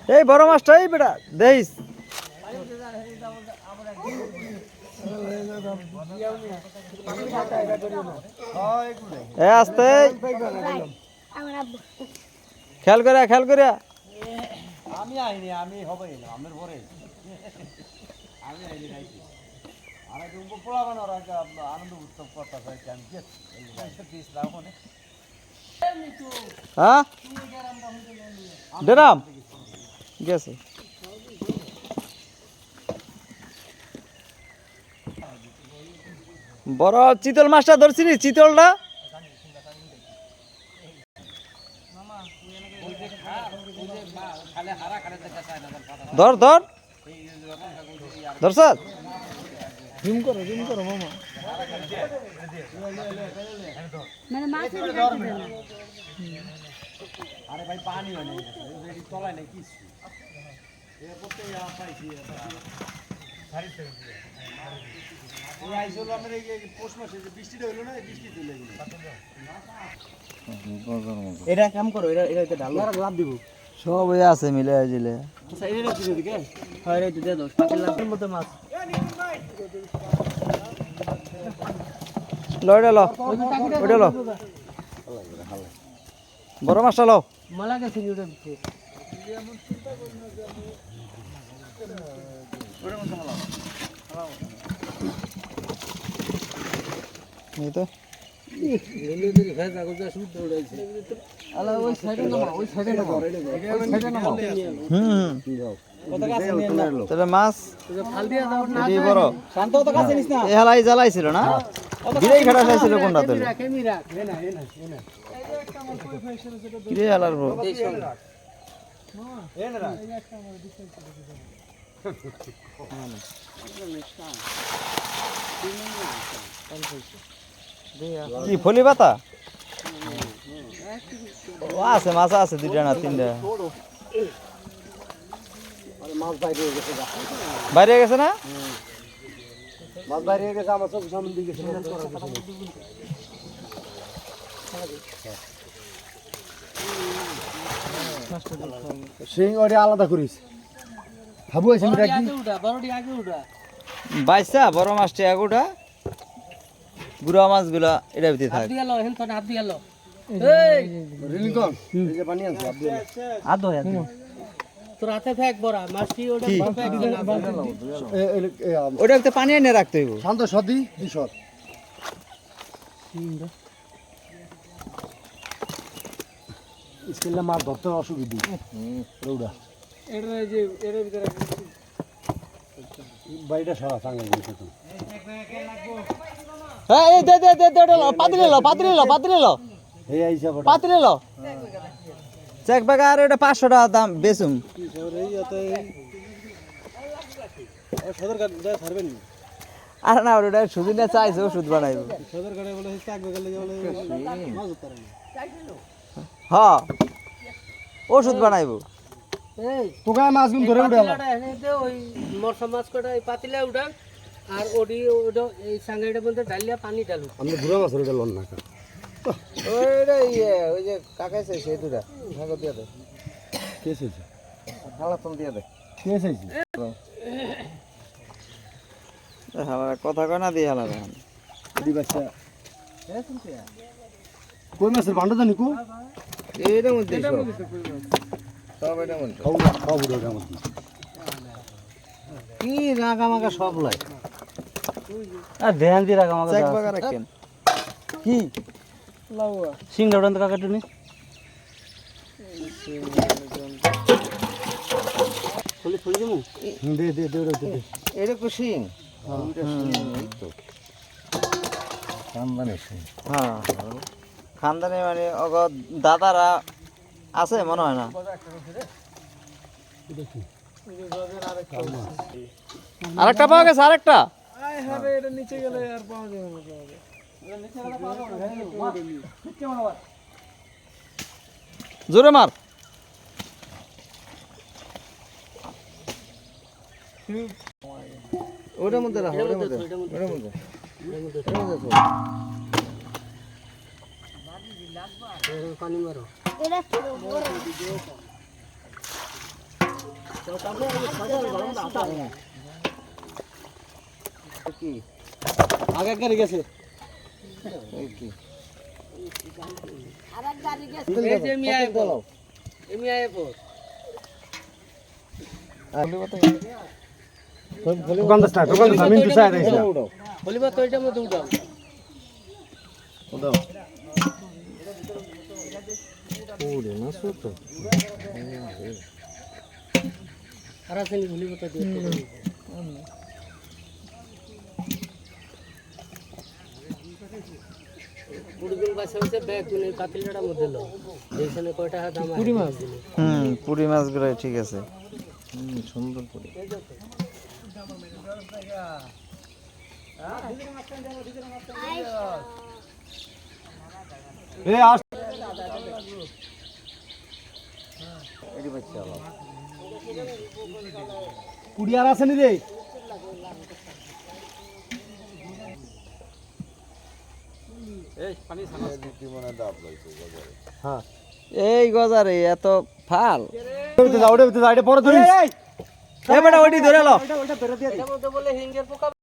এই বড় মাছটা এই বেটা দেইস এ আস্তে খেয়াল করে আমি আইনি আমি হবেই না আমার পরে আমি আইনি খাইছি আর একটু পোলা বানার একটা আনন্দ উৎসব করতে চাইছি আমি পিস রাখো না হ্যাঁ ডেরাম গেছে বড় চিতল মাছটা ধরছিনি চিতলটা ধর ধর ধরছ জুম করো মামা মানে মাছ আরে ভাই পানি হয় না তলায় নাই কিছু এর করতে পাইছি এই আইসল আমার এই পৌষ মাসে যে বৃষ্টিটা হলো না বৃষ্টি চলে গেল এটা কাম করো এটা এটা ডাল লাভ দিব সব আছে মিলে জিলে আচ্ছা এটা দিতে দিকে হয় রে দিয়ে দাও পাতিল লাভের মতো মাছ লইটা লো ওইটা লো বড় মাছটা লো মালা গেছে ওটা দিতে এই তো মাছ হেলাই জ্বালাইছিল না গিরেই খাটা খাইছিল কোনটা তোলে গিরে হেলার কি ফলি পাতা ও আছে মাছ আছে দুইটা না তিনটা বাইরে গেছে না মাছ বাইরে গেছে আমার চোখ সামনে দিকে গেছে সিং ওরে আলাদা করিস হাবু আছে মিটা কি বাইসা বড় মাছটা এগুটা গুড়া মাছগুলা এটা ভিতরে থাকে রিলিকন এই যে পানি আছে আব্দুল আদো তোর হাতে থাক বড়া মাছটি ওটা ওটা ভিতরে পানি এনে রাখতে হইব শান্ত সদি দিশর স্কেলে মাছ ধরতে অসুবিধা রৌডা এটা যে এর ভিতরে বাইটা সারা সাঙ্গে গেছে তো হ্যাঁ এই দে পাতলি লো এই আইসা বড় পাতলি লো চেক বাগা আর এটা 500 টাকা দাম বেচুম সদর কাট যা ছাড়বেন আর না ওটা সুদি না চাইছে ওষুধ বানাইব সদর কাটে বলে চাক গেলে বলে মাছ ধরতে পারে হ্যাঁ ওষুধ বানাইব এই তোকে মাছ গুন ধরে উঠে পাতিলাটা এনে দে ওই মরসা মাছ কটা এই পাতিলা উঠা আর ওডি ওটা এই সাঙ্গাইটা বলতে ডালিয়া পানি ডালু আমরা ঘুরা মাছ ওটা লন না ওইটা ওই যে কাকাইছে সেই দুটা ভাগো দিয়া দে কে চাইছে হালা তুমি দিয়া দে কে চাইছে হালা কথা কয় না দিয়ে হালা এখন দি বাচ্চা কই মাছের বান্ডা জানি কো এইটার মধ্যে সব এটার মধ্যে খাও খাও বুড়ো আমার কি রাগা মাগা সব লাই আর ধ্যান দি রাগা মাগা চেক বাগা রাখেন কি লাউয়া সিংড়া উড়ান কাকাটুনি ফুলি ফুলি দিমু দে দে দে দে এটা কুশিং হ্যাঁ খানদানি মানে অগ দাদারা আছে মনে হয় না আরেকটা পাওয়া গেছে আরেকটা এটা নিচে গেলে আর পাওয়া যাবে না জোরে মার ওটার মধ্যে রাখো ওটার মধ্যে পানি মারো কি আগে গাড়ি গেছে এই কি এই যে মিয়ায় বলো এই মিয়ায় বল দোকানদার মিন্টু চাই দিয়েছে বলিবা তো এটার মধ্যে উঠাও দাও ওরে না সুতো আর আছে নি বলিবা তো দিয়ে পুরুগুল বাসা হচ্ছে ব্যাগ গুলো পাতিলটার মধ্যে লো এইখানে কয়টা দাম আছে পুরি মাছ পুরি মাছগুলো ঠিক আছে সুন্দর করে এ আস এটি বাচ্চা আবার পুরি আর আছে নি রে এই গজারে এত ফাল ওটা বড় ধরিস এ বেটা ওটি ধরে লো এটার মধ্যে বলে হিঙ্গের পোকা